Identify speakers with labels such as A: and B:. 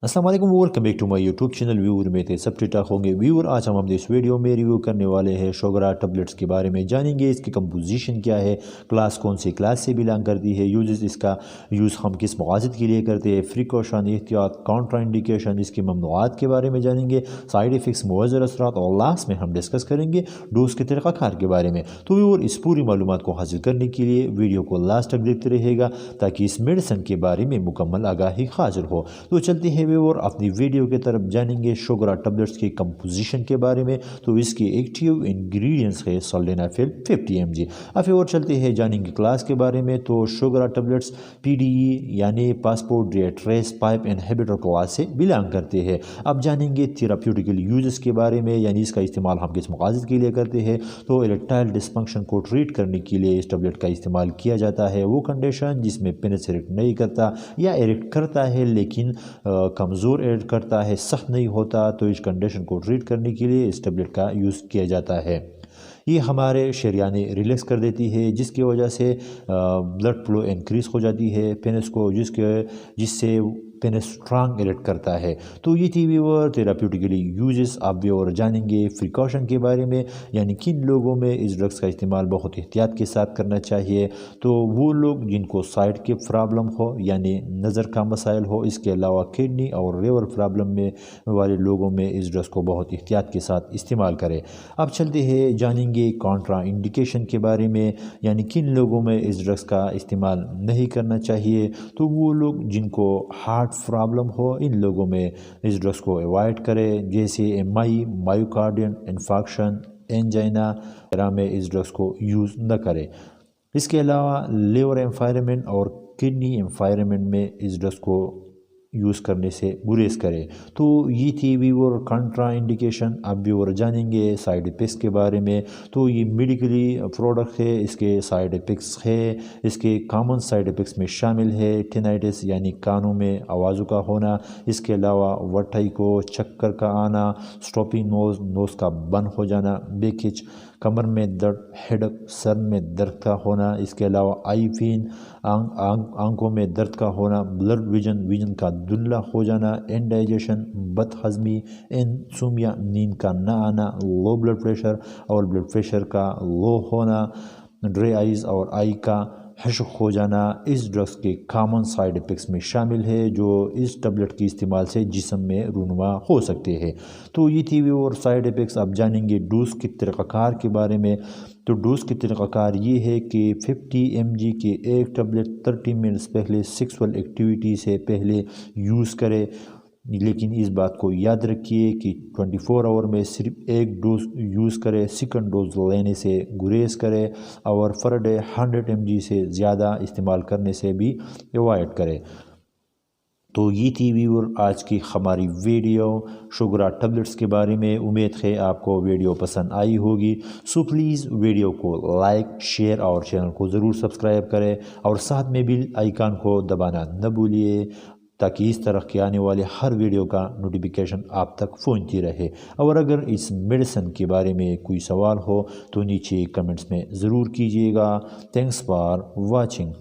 A: अस्सलाम वालेकुम, welcome back to my YouTube channel. Viewer में थे सब ठीक ठाक होंगे। व्यूअर, आज हम इस वीडियो में रिव्यू करने वाले हैं शुगरा टैबलेट्स के बारे में। जानेंगे इसकी कंपोजिशन क्या है, क्लास कौन सी क्लास से बिलोंग करती है, यूजेस इसका यूज़ हम किस मक़ासद के लिए करते हैं, प्रिकॉशन, एहतियात, काउंटर इंडिकेशन, इसके ममनुआत के बारे में जानेंगे, साइड इफ़ेक्ट्स, मुअज़्ज़र असरात और लास्ट में हम डिस्कस करेंगे डोज के तरीक़ाकार के बारे में। तो व्यूअर, इस पूरी मालूमात को हासिल करने के लिए वीडियो को लास्ट तक देखते रहिएगा ताकि इस मेडिसिन के बारे में मुकम्मल आगाही हासिल हो। तो चलते हैं और अपनी वीडियो की तरफ जानेंगे शुगरा टैबलेट्स की कंपोजिशन के बारे में। तो इसके एक्टिव इंग्रेडिएंट्स है सल्डेनाफिल 50 mg। अब और चलते हैं जानेंगे क्लास के बारे में। तो शुगरा टैबलेट्स PDE यानी फास्फोडिएस्ट्रेस पाइप इनहिबिटर क्लास से बिलोंग करते हैं। अब जानेंगे थेराप्यूटिकल यूजेस के बारे में, यानी इसका इस्तेमाल हम किस मक़ासद के लिए करते हैं। तो इरेक्टाइल डिसफंक्शन को ट्रीट करने के लिए इस टैबलेट का इस्तेमाल किया जाता है। वो कंडीशन जिसमें पेनिस इरेक्ट नहीं करता या इरेक्ट करता है लेकिन कमज़ोर एड करता है, सख्त नहीं होता, तो इस कंडीशन को ट्रीट करने के लिए इस टैबलेट का यूज़ किया जाता है। ये हमारे शरियाने रिलैक्स कर देती है जिसकी वजह से ब्लड फ्लो इंक्रीज़ हो जाती है पेनिस को, जिससे पेनिस स्ट्रांग इरेक्ट करता है। तो ये थी व्यूअर थेराप्यूटिकली यूजेस। आप व्यूअर जानेंगे प्रिकॉशन के बारे में, यानी किन लोगों में इस ड्रग्स का इस्तेमाल बहुत एहतियात के साथ करना चाहिए। तो वो लोग जिनको साइड की प्रॉब्लम हो, यानी नज़र का मसाइल हो, इसके अलावा किडनी और लिवर प्रॉब्लम में वाले लोगों में इस ड्रग्स को बहुत एहतियात के साथ इस्तेमाल करें। अब चलते हैं जानेंगे कॉन्ट्रा इंडिकेशन के बारे में, यानी किन लोगों में इस ड्रग्स का इस्तेमाल नहीं करना चाहिए। तो वो लोग जिनको हार्ट प्रॉब्लम हो, इन लोगों में इस ड्रग्स को अवॉइड करें, जैसे MI, मायोकार्डियन इन्फार्क्शन, एंजाइना वगैरह में इस ड्रग्स को यूज़ न करें। इसके अलावा लिवर एम्फायरमेंट और किडनी एम्फायरमेंट में इस ड्रग्स को यूज़ करने से गुरेज करें। तो ये थी व्यूअर कंट्रा इंडिकेशन। अब व्यूअर जानेंगे साइड इफ़ेक्ट्स के बारे में। तो ये मेडिकली प्रोडक्ट है, इसके साइड इफ़ेक्ट्स है, इसके कॉमन साइड इफ़ेक्ट्स में शामिल है टिनाइटिस यानी कानों में आवाज़ों का होना, इसके अलावा वटाई को, चक्कर का आना, स्टॉपी नोज़ का बंद हो जाना, बेकिच, कमर में दर्द, हेडक, सर में दर्द का होना, इसके अलावा आई पेन, आंखों में दर्द का होना, ब्लड विजन का धुंधला हो जाना, इंडाइजेशन, बदहज़मी, इंसोम्निया, नींद का न आना, लो ब्लड प्रेशर और ब्लड प्रेशर का लो होना, ड्राई आइज़ और आई का हशक हो जाना, इस ड्रग्स के कॉमन साइड इफ़ेक्ट्स में शामिल है जो इस टैबलेट के इस्तेमाल से जिस्म में रूनुमा हो सकते हैं। तो ये थी और साइड इफ़ेक्ट्स। अब जानेंगे डोज के तरीक़ाकार के बारे में। तो डोज के तरीक़ाकार ये है कि 50 mg के एक टैबलेट 30 मिनट्स पहले सेक्सुअल एक्टिविटी से पहले यूज़ करें, लेकिन इस बात को याद रखिए कि 24 आवर में सिर्फ एक डोज यूज़ करें, सेकंड डोज लेने से गुरेज करें और पर डे 100 mg से ज़्यादा इस्तेमाल करने से भी अवॉइड करें। तो ये थी व्यूअर आज की हमारी वीडियो शुगरा टैबलेट्स के बारे में। उम्मीद है आपको वीडियो पसंद आई होगी। सो प्लीज़ वीडियो को लाइक, शेयर और चैनल को ज़रूर सब्सक्राइब करें और साथ में बेल आइकन को दबाना न भूलिए ताकि इस तरह के आने वाले हर वीडियो का नोटिफिकेशन आप तक पहुंचती रहे। और अगर इस मेडिसिन के बारे में कोई सवाल हो तो नीचे कमेंट्स में ज़रूर कीजिएगा। Thanks for watching.